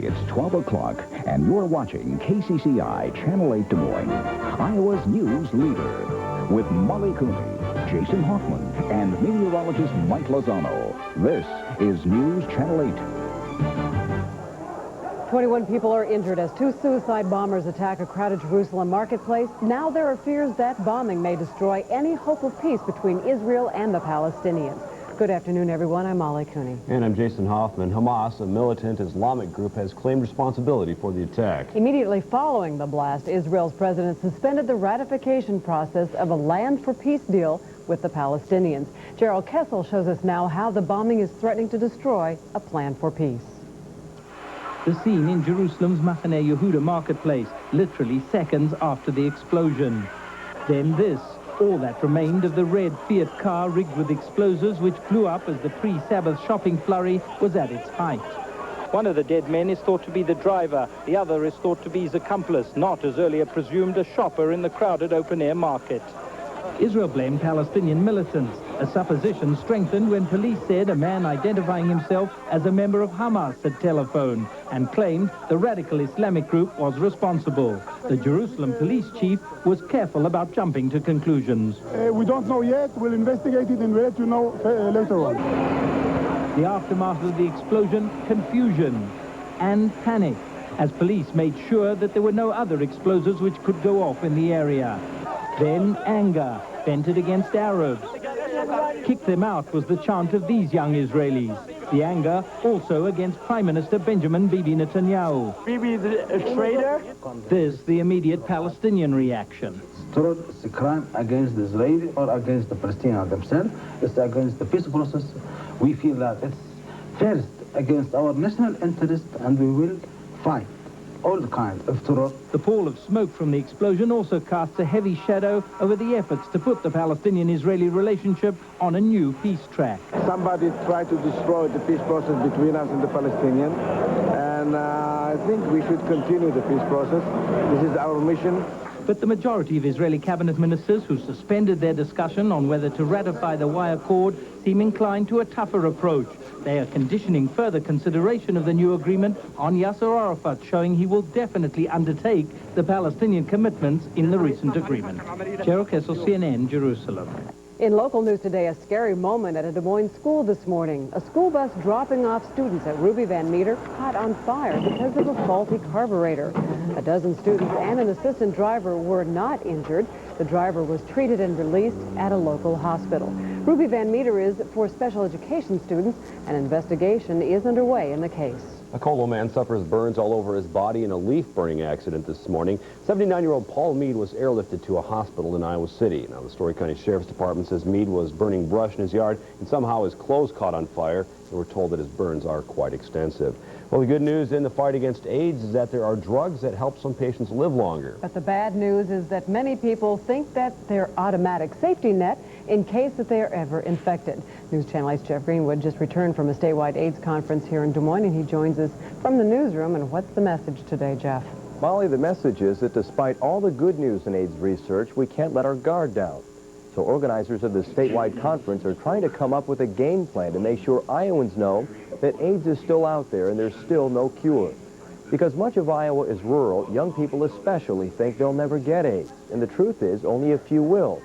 It's 12 o'clock, and you're watching KCCI Channel 8 Des Moines, Iowa's news leader. With Molly Cooney, Jason Hoffman, and meteorologist Mike Lozano. This is News Channel 8. 21 people are injured as two suicide bombers attack a crowded Jerusalem marketplace. Now there are fears that bombing may destroy any hope of peace between Israel and the Palestinians. Good afternoon, everyone. I'm Molly Cooney. And I'm Jason Hoffman. Hamas, a militant Islamic group, has claimed responsibility for the attack. Immediately following the blast, Israel's president suspended the ratification process of a land for peace deal with the Palestinians. Gerald Kessel shows us now how the bombing is threatening to destroy a plan for peace. The scene in Jerusalem's Machane Yehuda marketplace, literally seconds after the explosion. Then this. All that remained of the red Fiat car rigged with explosives which blew up as the pre-Sabbath shopping flurry was at its height. One of the dead men is thought to be the driver. The other is thought to be his accomplice, not, as earlier presumed, a shopper in the crowded open-air market. Israel blamed Palestinian militants. A supposition strengthened when police said a man identifying himself as a member of Hamas had telephoned and claimed the radical Islamic group was responsible. The Jerusalem police chief was careful about jumping to conclusions. We don't know yet. We'll investigate it and we'll let you know later on. The aftermath of the explosion, confusion and panic, as police made sure that there were no other explosives which could go off in the area. Then anger, vented against Arabs. Kick them out was the chant of these young Israelis. The anger also against Prime Minister Benjamin Bibi Netanyahu. Bibi is a traitor. This the immediate Palestinian reaction. It's a crime against the Israeli or against the Palestinians themselves. It's against the peace process. We feel that it's first against our national interest, and we will fight all kinds of terror. The pall of smoke from the explosion also casts a heavy shadow over the efforts to put the Palestinian-Israeli relationship on a new peace track. Somebody tried to destroy the peace process between us and the Palestinians, and I think we should continue the peace process. This is our mission. But the majority of Israeli cabinet ministers who suspended their discussion on whether to ratify the Y Accord seem inclined to a tougher approach. They are conditioning further consideration of the new agreement on Yasser Arafat, showing he will definitely undertake the Palestinian commitments in the recent agreement. Gerald Kessel, CNN, Jerusalem. In local news today, a scary moment at a Des Moines school this morning. A school bus dropping off students at Ruby Van Meter caught on fire because of a faulty carburetor. A dozen students and an assistant driver were not injured. The driver was treated and released at a local hospital. Ruby Van Meter is for special education students. An investigation is underway in the case. A Colwell man suffers burns all over his body in a leaf-burning accident this morning. 79-year-old Paul Mead was airlifted to a hospital in Iowa City. Now, the Story County Sheriff's Department says Mead was burning brush in his yard, and somehow his clothes caught on fire. And we're told that his burns are quite extensive. Well, the good news in the fight against AIDS is that there are drugs that help some patients live longer. But the bad news is that many people think that they're automatic safety net in case that they are ever infected. News Channel 8's Jeff Greenwood just returned from a statewide AIDS conference here in Des Moines, and he joins us from the newsroom. And what's the message today, Jeff? Molly, the message is that despite all the good news in AIDS research, we can't let our guard down. So organizers of the statewide conference are trying to come up with a game plan to make sure Iowans know that AIDS is still out there and there's still no cure. Because much of Iowa is rural, young people especially think they'll never get AIDS. And the truth is, only a few will.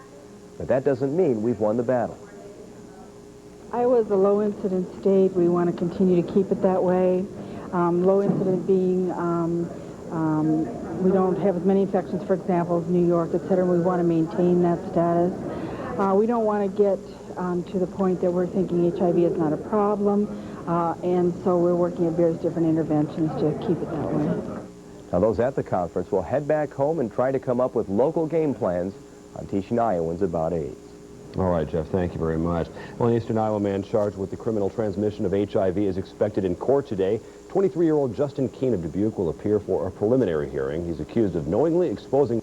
But that doesn't mean we've won the battle. Iowa is a low-incident state. We want to continue to keep it that way. Low incident being we don't have as many infections, for example, as New York, et cetera. We want to maintain that status. We don't want to get to the point that we're thinking HIV is not a problem, and so we're working at various different interventions to keep it that way. Now, those at the conference will head back home and try to come up with local game plans on teaching Iowans about AIDS. All right, Jeff, thank you very much. Well, an Eastern Iowa man charged with the criminal transmission of HIV is expected in court today. 23-year-old Justin Keene of Dubuque will appear for a preliminary hearing. He's accused of knowingly exposing